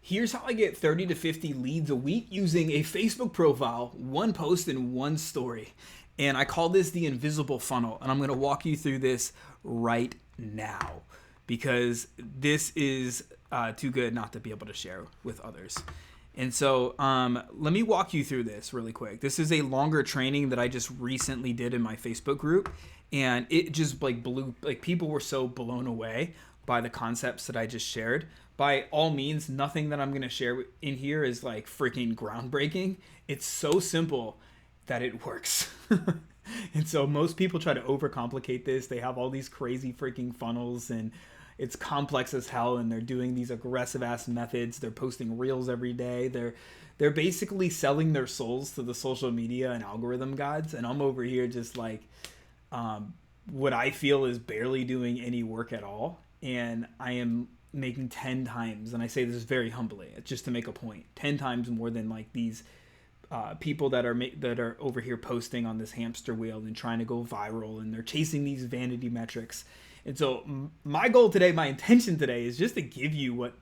Here's how I get 30 to 50 leads a week using a Facebook profile, one post, and one story. And I call this the invisible funnel. And I'm going to walk you through this right now because this is too good not to be able to share with others. And so let me walk you through this really quick. This is a longer training that I just recently did in my Facebook group. And it just people were so blown away by the concepts that I just shared. By all means, nothing that I'm going to share in here is like freaking groundbreaking. It's so simple that it works. And so most people try to overcomplicate this. They have all these crazy freaking funnels and it's complex as hell, and they're doing these aggressive ass methods. They're posting reels every day. They're basically selling their souls to the social media and algorithm gods. And I'm over here just like what I feel is barely doing any work at all. And I am making 10 times, and I say this very humbly, just to make a point, 10 times more than like these people that are over here posting on this hamster wheel and trying to go viral, and they're chasing these vanity metrics. And so my goal today, my intention today is just to give you what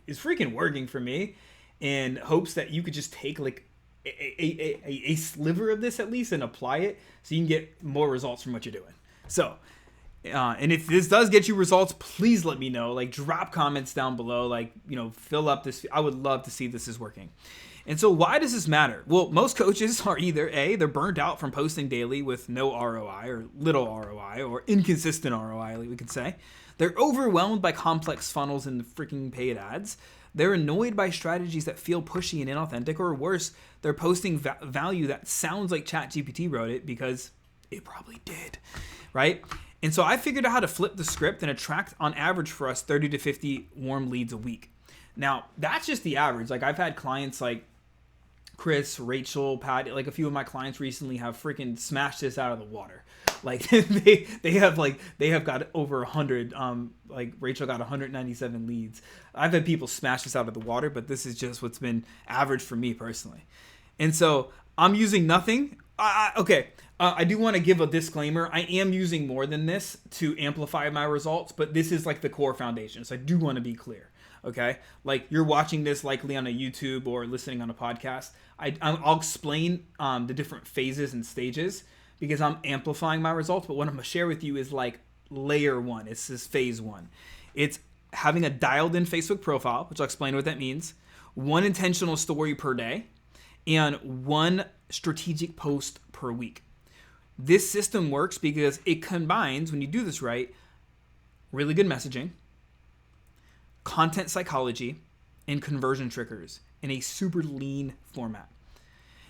is freaking working for me in hopes that you could just take like a sliver of this at least and apply it so you can get more results from what you're doing. So and if this does get you results, please let me know. Like, drop comments down below. Like, fill up this. I would love to see this is working. And so why does this matter? Well, most coaches are either A, they're burnt out from posting daily with no ROI or little ROI or inconsistent ROI, like we could say. They're overwhelmed by complex funnels and the freaking paid ads. They're annoyed by strategies that feel pushy and inauthentic, or worse, they're posting value that sounds like ChatGPT wrote it because it probably did, right? And so I figured out how to flip the script and attract, on average for us, 30 to 50 warm leads a week. Now, that's just the average. Like, I've had clients like Chris, Rachel, Pat, like a few of my clients recently have freaking smashed this out of the water. Like they have got over 100, like Rachel got 197 leads. I've had people smash this out of the water, but this is just what's been average for me personally. And so I'm using nothing. I do want to give a disclaimer. I am using more than this to amplify my results, but this is like the core foundation. So I do want to be clear. Okay, like you're watching this likely on a YouTube or listening on a podcast. I'll explain the different phases and stages because I'm amplifying my results. But what I'm gonna share with you is like layer one. It's this phase one. It's having a dialed in Facebook profile, which I'll explain what that means. One intentional story per day, and one strategic post per week. This system works because it combines, when you do this right, really good messaging, content psychology, and conversion triggers in a super lean format.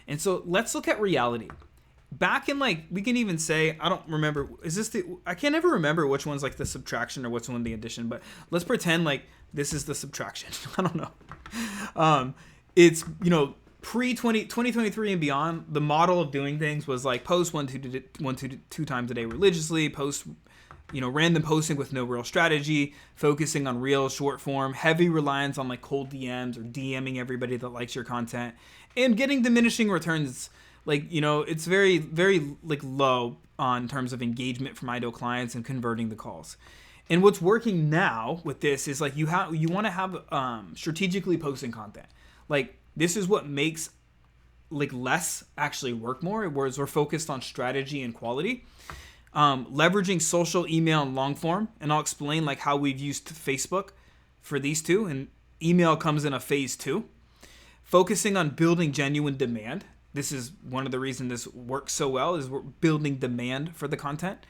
And so let's look at reality. Back in we can even say, I don't remember, I can't ever remember which one's like the subtraction or which one the addition, but let's pretend like this is the subtraction. I don't know. It's, pre-2023 and beyond, the model of doing things was like post one to two times a day religiously, post random posting with no real strategy, focusing on real short form, heavy reliance on like cold DMs or DMing everybody that likes your content, and getting diminishing returns. It's very, very low on terms of engagement from ideal clients and converting the calls. And what's working now with this is you want to have strategically posting content. Like, this is what makes less actually work more, whereas we're focused on strategy and quality. Leveraging social, email, and long form. And I'll explain how we've used Facebook for these two. And email comes in a phase 2. Focusing on building genuine demand. This is one of the reasons this works so well, is we're building demand for the content.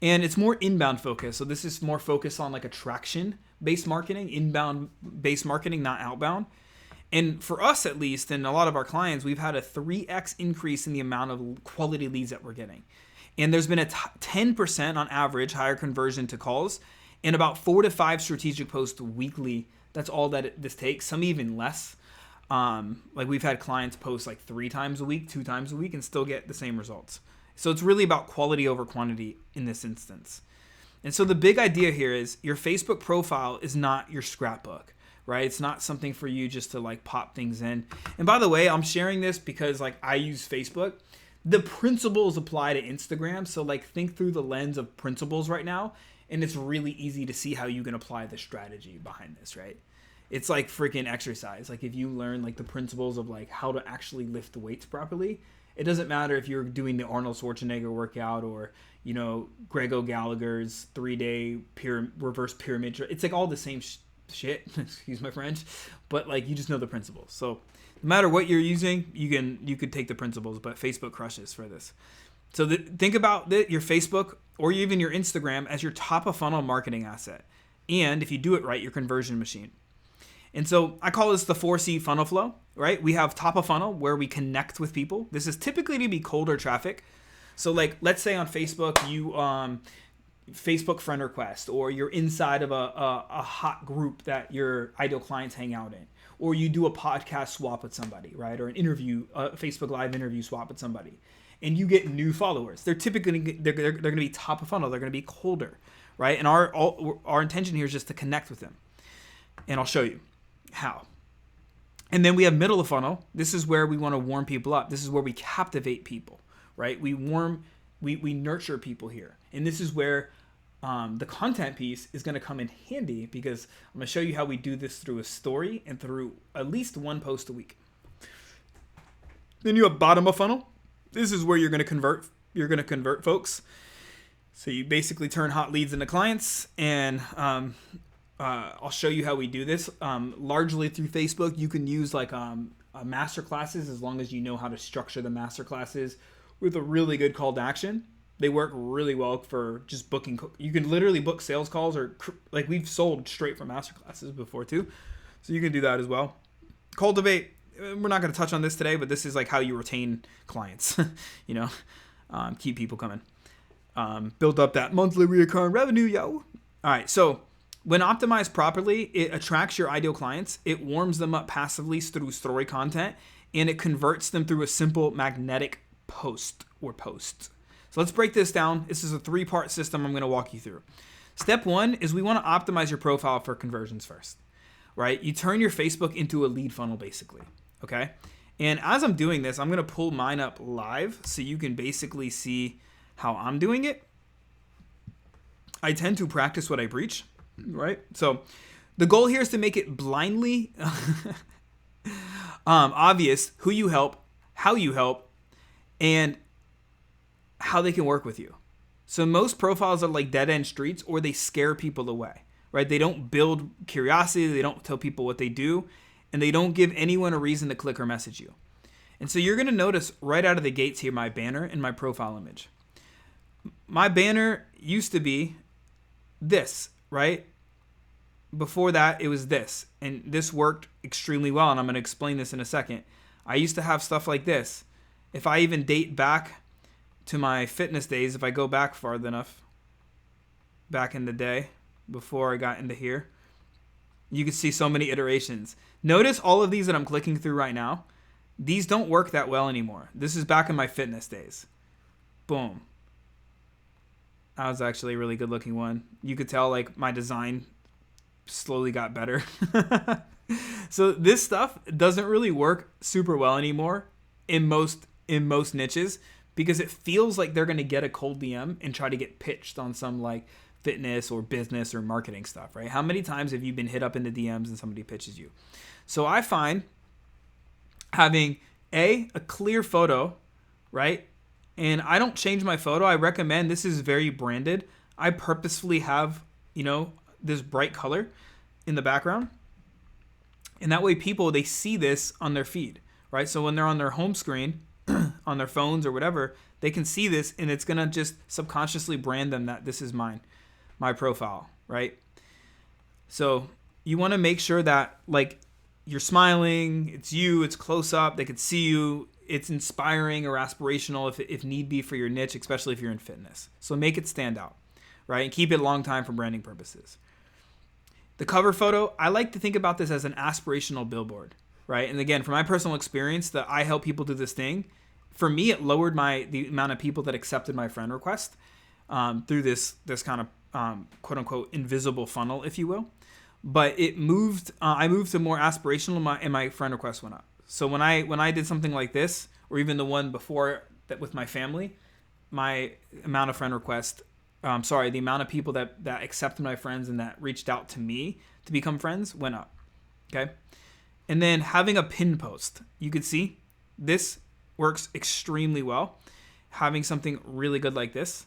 And it's more inbound focus. So this is more focused on attraction-based marketing, inbound-based marketing, not outbound. And for us, at least, and a lot of our clients, we've had a 3x increase in the amount of quality leads that we're getting. And there's been a 10% on average higher conversion to calls and about 4 to 5 strategic posts weekly. That's all that this takes, some even less. We've had clients post 3 times a week, 2 times a week, and still get the same results. So it's really about quality over quantity in this instance. And so the big idea here is your Facebook profile is not your scrapbook, right? It's not something for you just to pop things in. And by the way, I'm sharing this because I use Facebook. The principles apply to Instagram. So think through the lens of principles right now. And it's really easy to see how you can apply the strategy behind this, right? It's like freaking exercise. Like if you learn like the principles of like how to actually lift the weights properly, it doesn't matter if you're doing the Arnold Schwarzenegger workout or, you know, Greg O'Gallagher's 3-day reverse pyramid. It's like all the same shit, excuse my French, but like you just know the principles. So no matter what you're using, you could take the principles, but Facebook crushes for this. So think about your Facebook or even your Instagram as your top of funnel marketing asset. And if you do it right, your conversion machine. And so I call this the 4C funnel flow, right? We have top of funnel where we connect with people. This is typically to be colder traffic. So like, let's say on Facebook, you Facebook friend request, or you're inside of a hot group that your ideal clients hang out in, or you do a podcast swap with somebody, right? Or an interview, a Facebook Live interview swap with somebody, and you get new followers. They're typically, they're going to be top of funnel. They're going to be colder, right? And our intention here is just to connect with them. And I'll show you how. And then we have middle of funnel. This is where we want to warm people up. This is where we captivate people, right? We nurture people here. And this is where the content piece is going to come in handy, because I'm going to show you how we do this through a story and through at least one post a week. Then you have bottom of funnel. This is where you're going to convert. You're going to convert folks. So you basically turn hot leads into clients, and I'll show you how we do this. Largely through Facebook, you can use like master classes, as long as you know how to structure the master classes with a really good call to action. They work really well for just booking. You can literally book sales calls, or like we've sold straight from master classes before too. So you can do that as well. Cultivate. We're not going to touch on this today, but this is like how you retain clients, you know, keep people coming, build up that monthly recurring revenue, yo. All right. So when optimized properly, it attracts your ideal clients. It warms them up passively through story content, and it converts them through a simple magnetic post or posts. So let's break this down. This is a 3-part system I'm going to walk you through. Step 1 is we want to optimize your profile for conversions first, right? You turn your Facebook into a lead funnel basically, okay? And as I'm doing this, I'm going to pull mine up live so you can basically see how I'm doing it. I tend to practice what I preach, right? So the goal here is to make it blindly obvious who you help, how you help, and how they can work with you. So most profiles are like dead end streets, or they scare people away, right? They don't build curiosity. They don't tell people what they do, and they don't give anyone a reason to click or message you. And so you're going to notice right out of the gates here, my banner and my profile image. My banner used to be this, right? Before that, it was this, and this worked extremely well. And I'm going to explain this in a second. I used to have stuff like this. If I even date back to my fitness days, if I go back far enough, back in the day, before I got into here, you can see so many iterations. Notice all of these that I'm clicking through right now, these don't work that well anymore. This is back in my fitness days. Boom. That was actually a really good looking one. You could tell like my design slowly got better. So this stuff doesn't really work super well anymore in most niches, because it feels like they're going to get a cold DM and try to get pitched on some like fitness or business or marketing stuff, right? How many times have you been hit up in the DMs and somebody pitches you? So I find having a clear photo, right? And I don't change my photo. I recommend, this is very branded. I purposefully have, you know, this bright color in the background. And that way people, they see this on their feed, right? So when they're on their home screen, on their phones or whatever, they can see this, and it's going to just subconsciously brand them that this is my profile, right? So you want to make sure that like you're smiling, it's you, it's close up, they could see you, it's inspiring or aspirational if need be for your niche, especially if you're in fitness. So make it stand out, right? And keep it a long time for branding purposes. The cover photo, I like to think about this as an aspirational billboard, right? And again, from my personal experience, that I help people do this thing. For me, it lowered the amount of people that accepted my friend request through this kind of quote unquote invisible funnel, if you will. But it moved. I moved to more aspirational, and my friend request went up. So when I did something like this, or even the one before that with my family, my amount of friend requests, the amount of people that accepted my friends and that reached out to me to become friends went up. Okay. And then having a pin post. You could see this works extremely well. Having something really good like this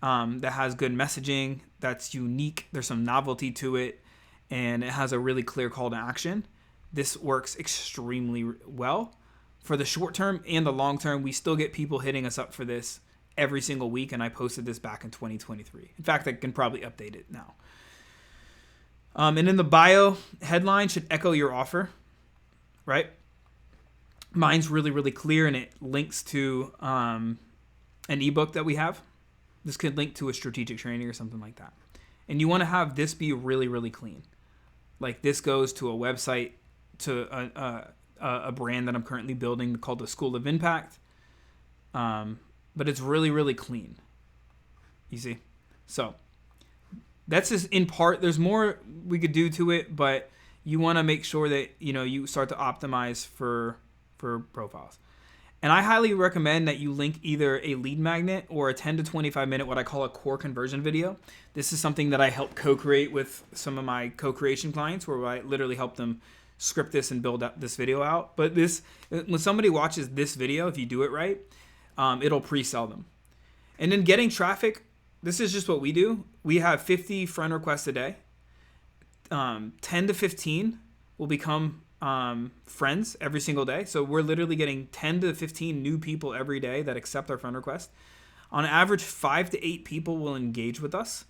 that has good messaging, that's unique, there's some novelty to it, and it has a really clear call to action. This works extremely well. For the short term and the long term, we still get people hitting us up for this every single week, and I posted this back in 2023. In fact, I can probably update it now. And in the bio, headline should echo your offer, right? Mine's really, really clear, and it links to an ebook that we have. This could link to a strategic training or something like that. And you want to have this be really, really clean. Like this goes to a website, to a brand that I'm currently building called the School of Impact. But it's really, really clean. You see? So that's just in part. There's more we could do to it, but you want to make sure that, you start to optimize for profiles. And I highly recommend that you link either a lead magnet or a 10 to 25 minute, what I call a core conversion video. This is something that I help co-create with some of my co-creation clients, where I literally help them script this and build up this video out. But when somebody watches this video, if you do it right, it'll pre-sell them. And then getting traffic, this is just what we do. We have 50 friend requests a day. 10 to 15 will become friends every single day. So we're literally getting 10 to 15 new people every day that accept our friend request. On average, 5 to 8 people will engage with us.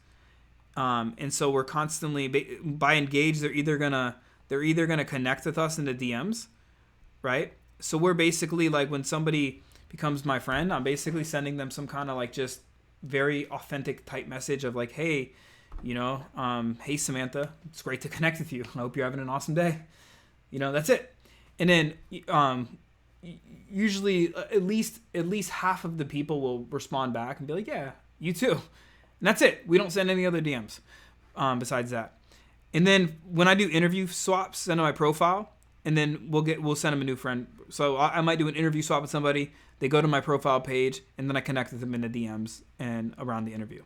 And so we're constantly, by engage, they're either gonna connect with us in the DMs, right? So we're basically like, when somebody becomes my friend, I'm basically sending them some kind of like just very authentic type message of like, hey, hey Samantha, it's great to connect with you. I hope you're having an awesome day. That's it. And then usually at least half of the people will respond back and be like, yeah, you too. And that's it. We don't send any other DMs besides that. And then when I do interview swaps, send them my profile, and then we'll send them a new friend. So I might do an interview swap with somebody. They go to my profile page, and then I connect with them in the DMs and around the interview,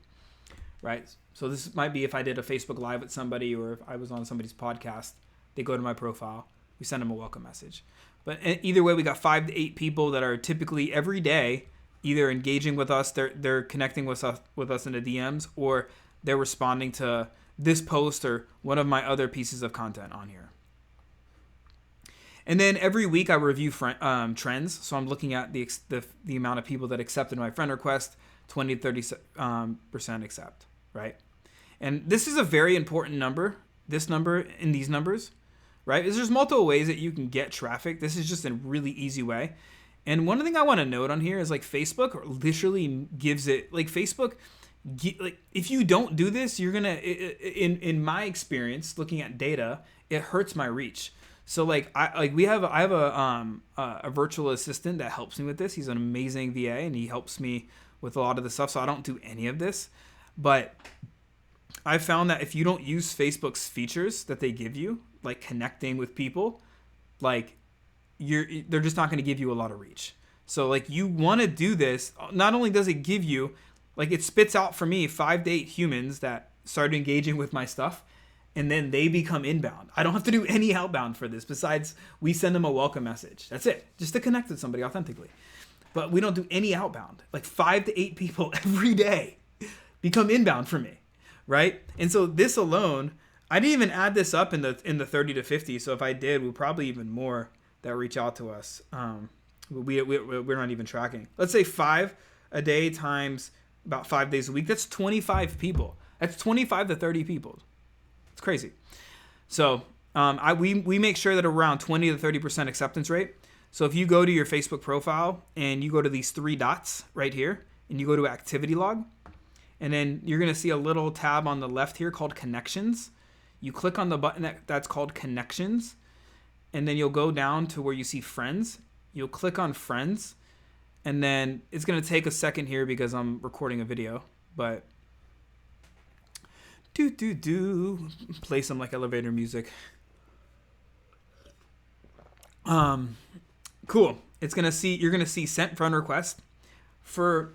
right? So this might be if I did a Facebook Live with somebody, or if I was on somebody's podcast, they go to my profile, we send them a welcome message. But either way, we got 5 to 8 people that are typically every day either engaging with us, they're connecting with us in the DMs, or they're responding to this post or one of my other pieces of content on here. And then every week I review trends. So I'm looking at the amount of people that accepted my friend request, 20 to 30% accept, right? And this is a very important number, this number and these numbers, right? There's multiple ways that you can get traffic. This is just a really easy way. And one thing I want to note on here is like Facebook literally gives it, like Facebook, like if you don't do this, you're gonna, in my experience looking at data, it hurts my reach. So like I have a virtual assistant that helps me with this. He's an amazing VA and he helps me with a lot of the stuff. So I don't do any of this, but I found that if you don't use Facebook's features that they give you, like connecting with people, like they're just not going to give you a lot of reach. So like you want to do this. Not only does it give you, like it spits out for me 5 to 8 humans that started engaging with my stuff, and then they become inbound. I don't have to do any outbound for this besides we send them a welcome message. That's it, just to connect with somebody authentically. But we don't do any outbound. Like 5 to 8 people every day become inbound for me, right? And so this alone, I didn't even add this up in the 30 to 50. So if I did, we'll probably even more that reach out to us. We're not even tracking. Let's say 5 a day times about 5 days a week. That's 25 people. That's 25 to 30 people. It's crazy. So we make sure that around 20 to 30% acceptance rate. So if you go to your Facebook profile and you go to these 3 dots right here and you go to activity log, and then you're going to see a little tab on the left here called connections. You click on the button that's called connections, and then you'll go down to where you see friends. You'll click on friends, and then it's going to take a second here because I'm recording a video, but play some like elevator music. Cool. You're going to see sent friend request. For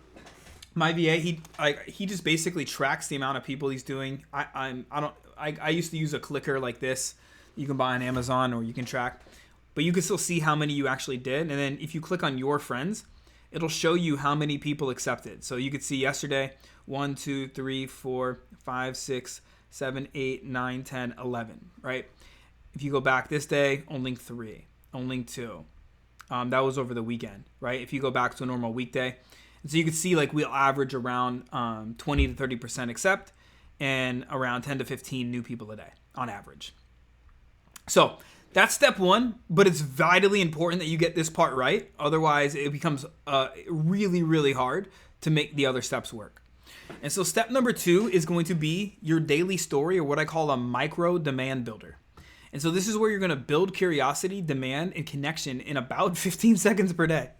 my VA, he just basically tracks the amount of people he's doing. I used to use a clicker like this You can buy on Amazon or you can track, but you can still see how many you actually did. And then if you click on your friends, it'll show you how many people accepted. So you could see yesterday, 1, 2, 3, 4, 5, 6, 7, 8, 9, 10, 11, right? If you go back this day, only 3, only 2. That was over the weekend, right? If you go back to a normal weekday. And so you can see like we'll average around 20 to 30% accept and around 10 to 15 new people a day on average. So that's step 1, but it's vitally important that you get this part right. Otherwise, it becomes really, really hard to make the other steps work. And so step number 2 is going to be your daily story, or what I call a micro demand builder. And so this is where you're going to build curiosity, demand, and connection in about 15 seconds per day.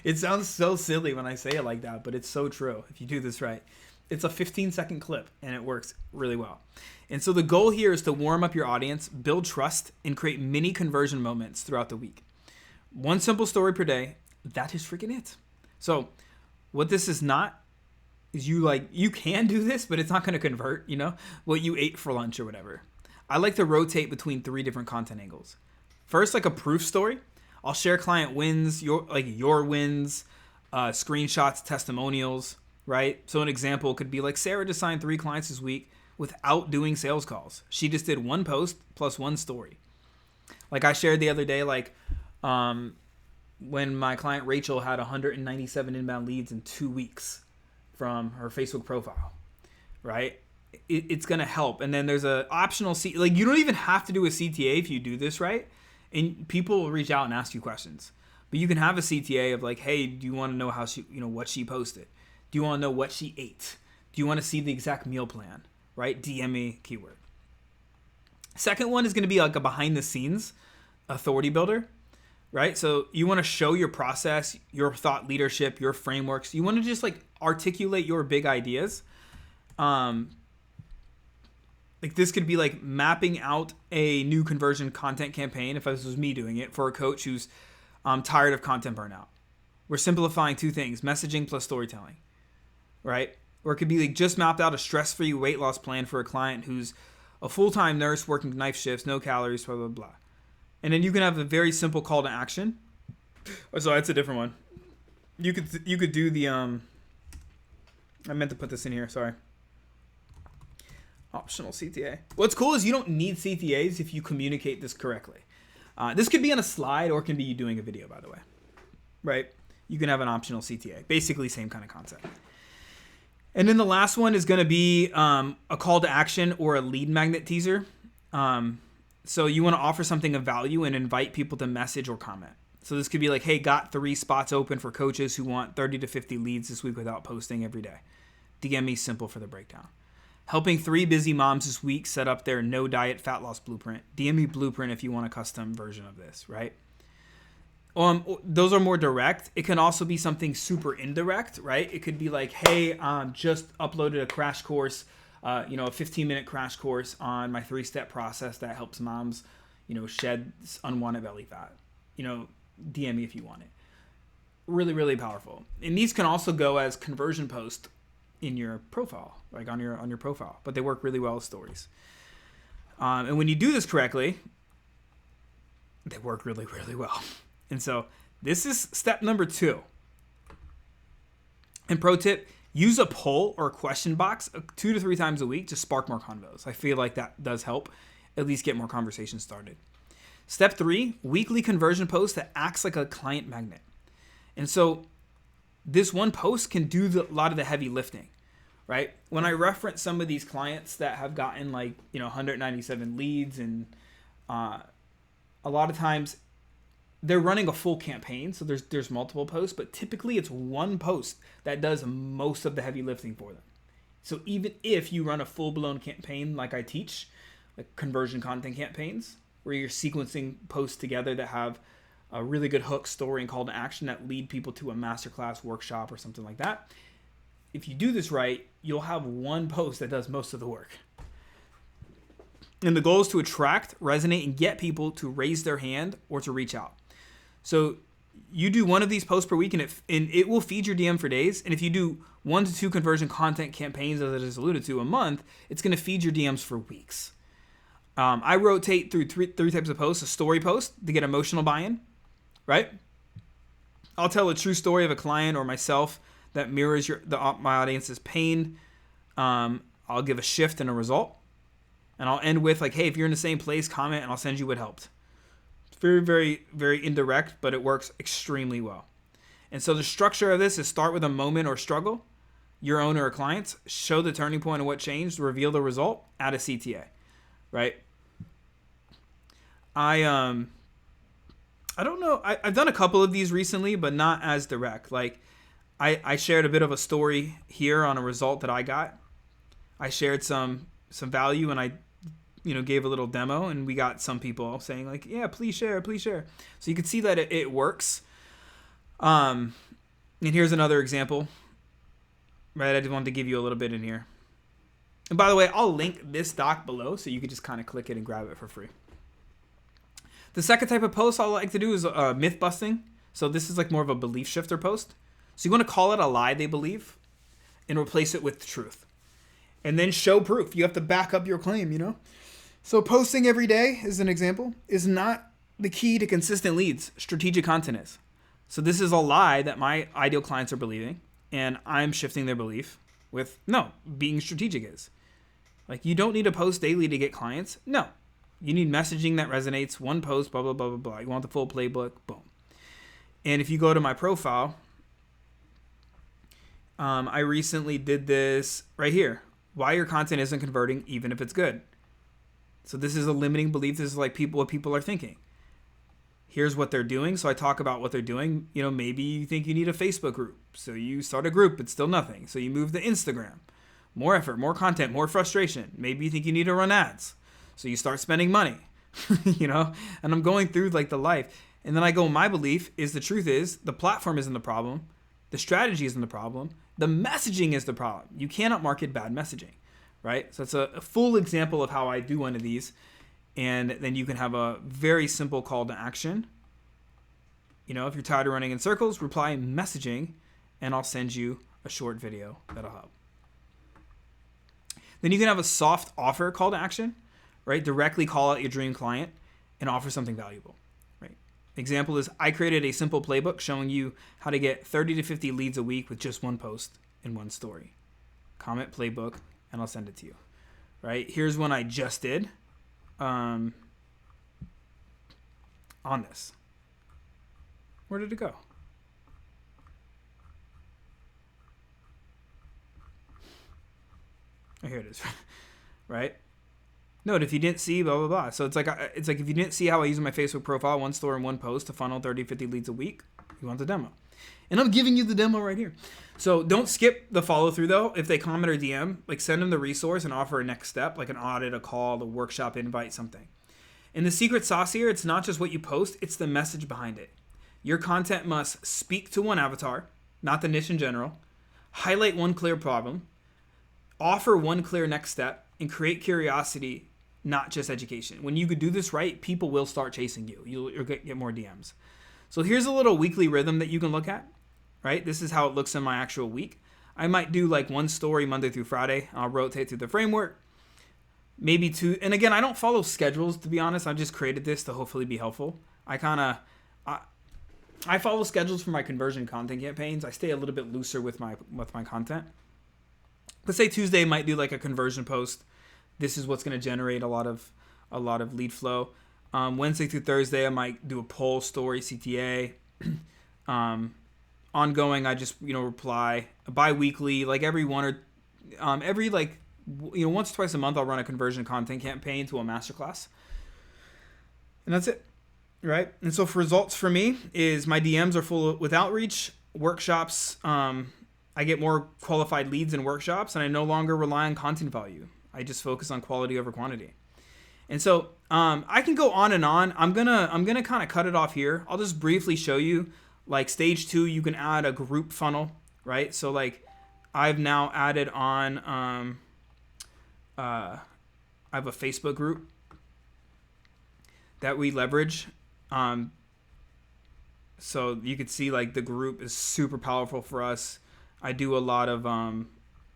It sounds so silly when I say it like that, but it's so true if you do this right. It's a 15-second clip, and it works really well. And so the goal here is to warm up your audience, build trust, and create mini conversion moments throughout the week. One simple story per day, that is freaking it. So what this is not is you can do this, but it's not going to convert, what you ate for lunch or whatever. I like to rotate between 3 different content angles. First, like a proof story. I'll share client wins, your wins, screenshots, testimonials, right? So an example could be like Sarah just signed 3 clients this week without doing sales calls. She just did 1 post plus 1 story. Like I shared the other day, when my client Rachel had 197 inbound leads in 2 weeks from her Facebook profile, right? It's going to help. And then there's a optional you don't even have to do a CTA if you do this right. And people will reach out and ask you questions. But you can have a CTA of like, hey, do you want to know how she, what she posted? Do you want to know what she ate? Do you want to see the exact meal plan? Right? DM me keyword. Second one is going to be like a behind the scenes authority builder, right? So you want to show your process, your thought leadership, your frameworks. You want to just like articulate your big ideas. Like this could be like mapping out a new conversion content campaign, if this was me doing it, for a coach who's tired of content burnout. We're simplifying 2 things, messaging plus storytelling, right? Or it could be like just mapped out a stress-free weight loss plan for a client who's a full-time nurse working night shifts, no calories, blah, blah, blah. And then you can have a very simple call to action. Oh, sorry, that's a different one. You could do the, I meant to put this in here, sorry. Optional CTA. What's cool is you don't need CTAs if you communicate this correctly. This could be on a slide or it can be you doing a video, by the way, right? You can have an optional CTA. Basically, same kind of concept. And then the last one is going to be a call to action or a lead magnet teaser. So you want to offer something of value and invite people to message or comment. So this could be like, hey, got 3 spots open for coaches who want 30 to 50 leads this week without posting every day. DM me simple for the breakdown. Helping 3 busy moms this week set up their no diet fat loss blueprint. DM me blueprint if you want a custom version of this, right? Those are more direct. It can also be something super indirect, right? It could be like, hey, just uploaded a crash course, a 15-minute crash course on my 3-step process that helps moms, shed unwanted belly fat. DM me if you want it. Really, really powerful. And these can also go as conversion posts in your profile, like on your profile, but they work really well as stories. And when you do this correctly, they work really, really well. And so this is step number 2. And pro tip, use a poll or a question box 2 to 3 times a week to spark more convos. I feel like that does help at least get more conversations started. Step 3, weekly conversion post that acts like a client magnet. And so this one post can do a lot of the heavy lifting, right? When I reference some of these clients that have gotten 197 leads, and a lot of times they're running a full campaign, so there's multiple posts, but typically it's one post that does most of the heavy lifting for them. So even if you run a full-blown campaign like I teach, like conversion content campaigns, where you're sequencing posts together that have a really good hook, story, and call to action that lead people to a masterclass, workshop, or something like that. If you do this right, you'll have one post that does most of the work. And the goal is to attract, resonate, and get people to raise their hand or to reach out. So you do one of these posts per week, and it will feed your DM for days. And if you do 1 to 2 conversion content campaigns, as I just alluded to, a month, it's going to feed your DMs for weeks. I rotate through three types of posts. A story post to get emotional buy-in, right? I'll tell a true story of a client or myself that mirrors my audience's pain. I'll give a shift and a result. And I'll end with like, hey, if you're in the same place, comment and I'll send you what helped. It's very, very, very indirect, but it works extremely well. And so the structure of this is start with a moment or struggle, your owner or clients, show the turning point of what changed, reveal the result, add a CTA, right? I don't know. I've done a couple of these recently, but not as direct. Like I shared a bit of a story here on a result that I got. I shared some value and I, gave a little demo and we got some people saying like, yeah, please share. So you can see that it works. And here's another example, right? I just wanted to give you a little bit in here. And by the way, I'll link this doc below so you can just kind of click it and grab it for free. The second type of post I like to do is myth busting. So this is like more of a belief shifter post. So you want to call it a lie they believe and replace it with truth. And then show proof. You have to back up your claim, So posting every day, as an example, is not the key to consistent leads. Strategic content is. So this is a lie that my ideal clients are believing, and I'm shifting their belief with, no, being strategic is. Like, you don't need to post daily to get clients. No. You need messaging that resonates. One post, blah, blah, blah, blah, blah. You want the full playbook. Boom. And if you go to my profile, I recently did this right here. Why your content isn't converting even if it's good. So this is a limiting belief. This is like what people are thinking. Here's what they're doing. So I talk about what they're doing. Maybe you think you need a Facebook group. So you start a group, but still nothing. So you move to Instagram. More effort, more content, more frustration. Maybe you think you need to run ads. So you start spending money, and I'm going through like the life. And then I go, my belief is the truth is the platform isn't the problem. The strategy isn't the problem. The messaging is the problem. You cannot market bad messaging, right? So it's a full example of how I do one of these. And then you can have a very simple call to action. If you're tired of running in circles, reply messaging, and I'll send you a short video that'll help. Then you can have a soft offer call to action, right? Directly call out your dream client and offer something valuable, right? Example is I created a simple playbook showing you how to get 30 to 50 leads a week with just one post and one story. Comment playbook, and I'll send it to you, right? Here's one I just did on this. Where did it go? Oh, here it is, right? Note if you didn't see blah, blah, blah. So it's like if you didn't see how I use my Facebook profile, one story and one post to funnel 30, 50 leads a week, you want the demo. And I'm giving you the demo right here. So don't skip the follow through though. If they comment or DM, like send them the resource and offer a next step, like an audit, a call, a workshop invite, something. And the secret sauce here, it's not just what you post, it's the message behind it. Your content must speak to one avatar, not the niche in general, highlight one clear problem, offer one clear next step, and create curiosity, not just education. When you could do this right, people will start chasing you. You'll get more DMs. So here's a little weekly rhythm that you can look at, right? This is how it looks in my actual week. I might do like one story Monday through Friday. I'll rotate through the framework. Maybe two. And again, I don't follow schedules, to be honest. I just created this to hopefully be helpful. I follow schedules for my conversion content campaigns. I stay a little bit looser with my content. Let's say Tuesday might do like a conversion post. This is what's going to generate a lot of lead flow. Wednesday through Thursday, I might do a poll, story, CTA. Ongoing, I just reply. Bi-weekly, like once or twice a month, I'll run a conversion content campaign to a masterclass, and that's it, right? And so for results for me is my DMs are full with outreach, workshops. I get more qualified leads in workshops, and I no longer rely on content value. I just focus on quality over quantity. And so I can go on and on. I'm gonna kind of cut it off here. I'll just briefly show you. Like stage 2, you can add a group funnel, right? So like I've now added on. I have a Facebook group that we leverage. So you could see like the group is super powerful for us. I do a lot of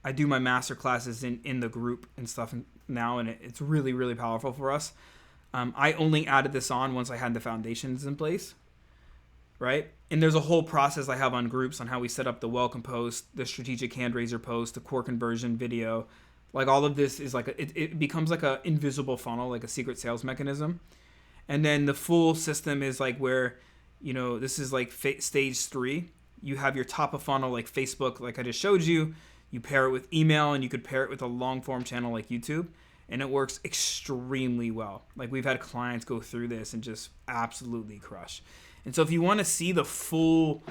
I do my master classes in the group and stuff now, and it's really, really powerful for us. I only added this on once I had the foundations in place, right? And there's a whole process I have on groups on how we set up the welcome post, the strategic hand raiser post, the core conversion video. Like all of this is like it becomes like a invisible funnel, like a secret sales mechanism. And then the full system is like where, this is like stage 3. You have your top of funnel like Facebook, like I just showed you. You pair it with email, and you could pair it with a long form channel like YouTube, and it works extremely well. Like we've had clients go through this and just absolutely crush. And so if you want to see the full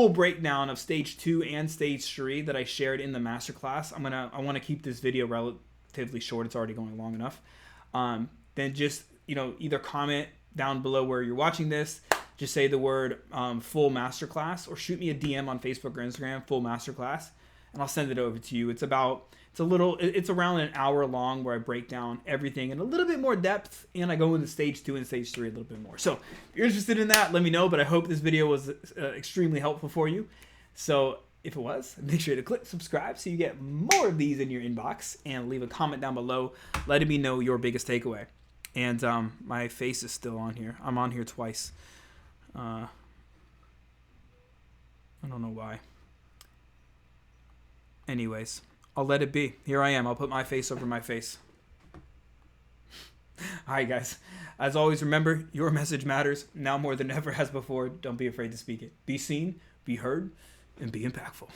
breakdown of stage 2 and stage 3 that I shared in the masterclass, I want to keep this video relatively short. It's already going long enough. Then just either comment down below where you're watching this, just say the word full masterclass, or shoot me a DM on Facebook or Instagram, full masterclass, and I'll send it over to you. It's around an hour long where I break down everything in a little bit more depth, and I go into stage 2 and stage 3 a little bit more. So if you're interested in that, let me know, but I hope this video was extremely helpful for you. So if it was, make sure to click subscribe so you get more of these in your inbox, and leave a comment down below letting me know your biggest takeaway. And my face is still on here. I'm on here twice. I don't know why. Anyways, I'll let it be. Here I am. I'll put my face over my face. All right, guys. As always, remember, your message matters now more than ever has before. Don't be afraid to speak it. Be seen, be heard, and be impactful.